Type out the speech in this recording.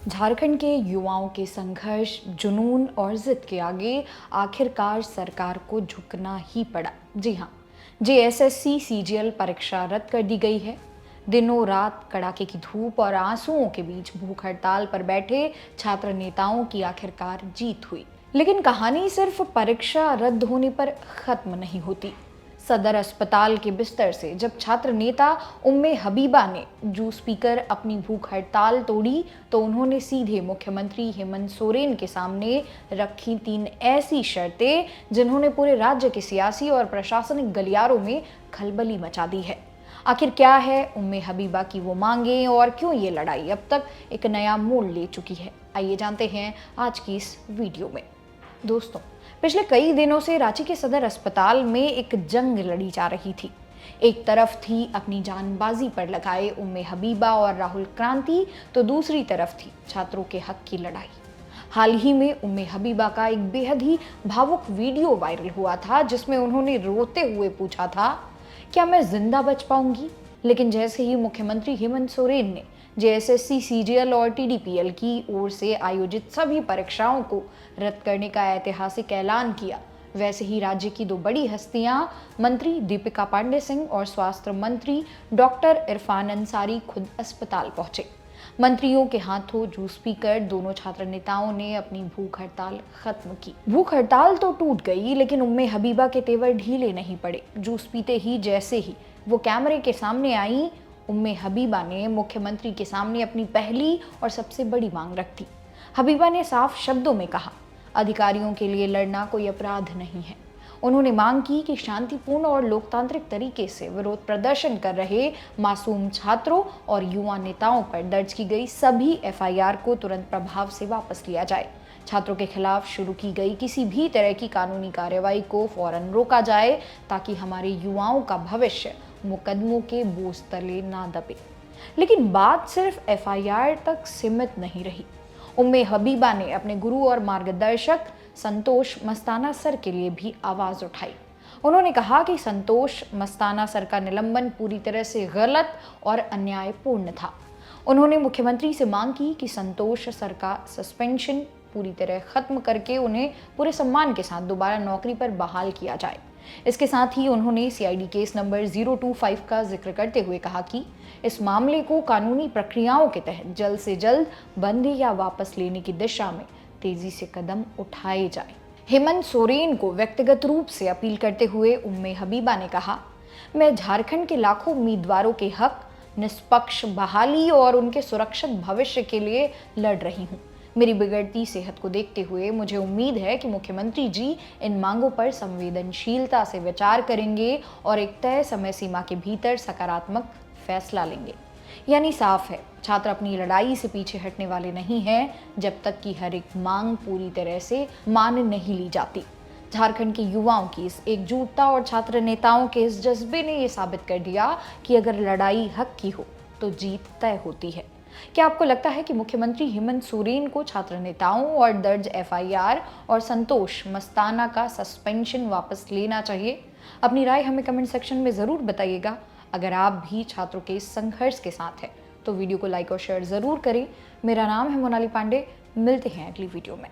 झारखंड के युवाओं के संघर्ष, जुनून और जिद के आगे आखिरकार सरकार को झुकना ही पड़ा। जी हाँ, जेएसएससी सीजीएल परीक्षा रद्द कर दी गई है। दिनों रात कड़ाके की धूप और आंसुओं के बीच भूख हड़ताल पर बैठे छात्र नेताओं की आखिरकार जीत हुई। लेकिन कहानी सिर्फ परीक्षा रद्द होने पर खत्म नहीं होती। सदर अस्पताल के बिस्तर से जब छात्र नेता उम्मे हबीबा ने जूस पीकर अपनी भूख हड़ताल तोड़ी तो उन्होंने सीधे मुख्यमंत्री हेमंत सोरेन के सामने रखी 3 ऐसी शर्तें जिन्होंने पूरे राज्य के सियासी और प्रशासनिक गलियारों में खलबली मचा दी है। आखिर क्या है उम्मे हबीबा की वो मांगे और क्यों ये लड़ाई अब तक एक नया मोड़ ले चुकी है, आइए जानते हैं आज की इस वीडियो में। दोस्तों, पिछले कई दिनों से रांची के सदर अस्पताल में एक जंग लड़ी जा रही थी। एक तरफ थी अपनी जानबाजी पर लगाए उम्मे हबीबा और राहुल क्रांति, तो दूसरी तरफ थी छात्रों के हक की लड़ाई। हाल ही में उम्मे हबीबा का एक बेहद ही भावुक वीडियो वायरल हुआ था जिसमें उन्होंने रोते हुए पूछा था, क्या मैं जिंदा बच पाऊंगी? लेकिन जैसे ही मुख्यमंत्री हेमंत सोरेन ने जेएसएससी सीजीएल और टीडीपीएल की ओर से आयोजित सभी परीक्षाओं को रद्द करने का ऐतिहासिक ऐलान किया, वैसे ही राज्य की 2 बड़ी हस्तियां मंत्री दीपिका पांडे सिंह और स्वास्थ्य मंत्री डॉक्टर इरफान अंसारी खुद अस्पताल पहुंचे। मंत्रियों के हाथों जूस पीकर दोनों छात्र नेताओं ने अपनी भूख हड़ताल खत्म की। भूख हड़ताल तो टूट गई, लेकिन उम्मे हबीबा के तेवर ढीले नहीं पड़े। जूस पीते ही जैसे ही वो कैमरे के सामने आई, उम्मे हबीबा ने मुख्यमंत्री के सामने अपनी पहली और सबसे बड़ी मांग रख दी। हबीबा ने साफ शब्दों में कहा, अधिकारियों के लिए लड़ना कोई अपराध नहीं है। उन्होंने मांग की कि शांतिपूर्ण और लोकतांत्रिक तरीके से विरोध प्रदर्शन कर रहे मासूम छात्रों और युवा नेताओं पर दर्ज की गई सभी एफआईआर को तुरंत प्रभाव से वापस लिया जाए। छात्रों के खिलाफ शुरू की गई किसी भी तरह की कानूनी कार्रवाई को फौरन रोका जाए ताकि हमारे युवाओं का भविष्य मुकदमों के बोझ तले ना दबे। लेकिन बात सिर्फ एफआईआर तक सीमित नहीं रही। उम्मे हबीबा ने अपने गुरु और मार्गदर्शक संतोष मस्ताना सर के लिए भी आवाज उठाई। उन्होंने कहा कि संतोष मस्ताना सर का निलंबन पूरी तरह से गलत और अन्यायपूर्ण था। उन्होंने मुख्यमंत्री से मांग की कि संतोष सर का सस्पेंशन पूरी तरह खत्म करके उन्हें पूरे सम्मान के साथ दोबारा नौकरी पर बहाल किया जाए। इसके साथ ही उन्होंने सीआईडी केस नंबर 025 का जिक्र करते हुए कहा कि इस मामले को कानूनी प्रक्रियाओं के तहत जल्द से जल्द बंदी या वापस लेने की दिशा में तेजी से कदम उठाए जाए। हेमंत सोरेन को व्यक्तिगत रूप से अपील करते हुए उम्मे हबीबा ने कहा, मैं झारखंड के लाखों उम्मीदवारों के हक, निष्पक्ष बहाली और उनके सुरक्षित भविष्य के लिए लड़ रही हूँ। मेरी बिगड़ती सेहत को देखते हुए मुझे उम्मीद है कि मुख्यमंत्री जी इन मांगों पर संवेदनशीलता से विचार करेंगे और एक तय समय सीमा के भीतर सकारात्मक फैसला लेंगे। यानी साफ है, छात्र अपनी लड़ाई से पीछे हटने वाले नहीं हैं जब तक कि हर एक मांग पूरी तरह से मान नहीं ली जाती। झारखंड के युवाओं की इस एकजुटता और छात्र नेताओं के इस जज्बे ने यह साबित कर दिया कि अगर लड़ाई हक की हो तो जीत तय होती है। क्या आपको लगता है कि मुख्यमंत्री हेमंत सोरेन को छात्र नेताओं और दर्ज एफआईआर और संतोष मस्ताना का सस्पेंशन वापस लेना चाहिए? अपनी राय हमें कमेंट सेक्शन में ज़रूर बताइएगा। अगर आप भी छात्रों के इस संघर्ष के साथ हैं तो वीडियो को लाइक और शेयर ज़रूर करें। मेरा नाम है मोनाली पांडे, मिलते हैं अगली वीडियो में।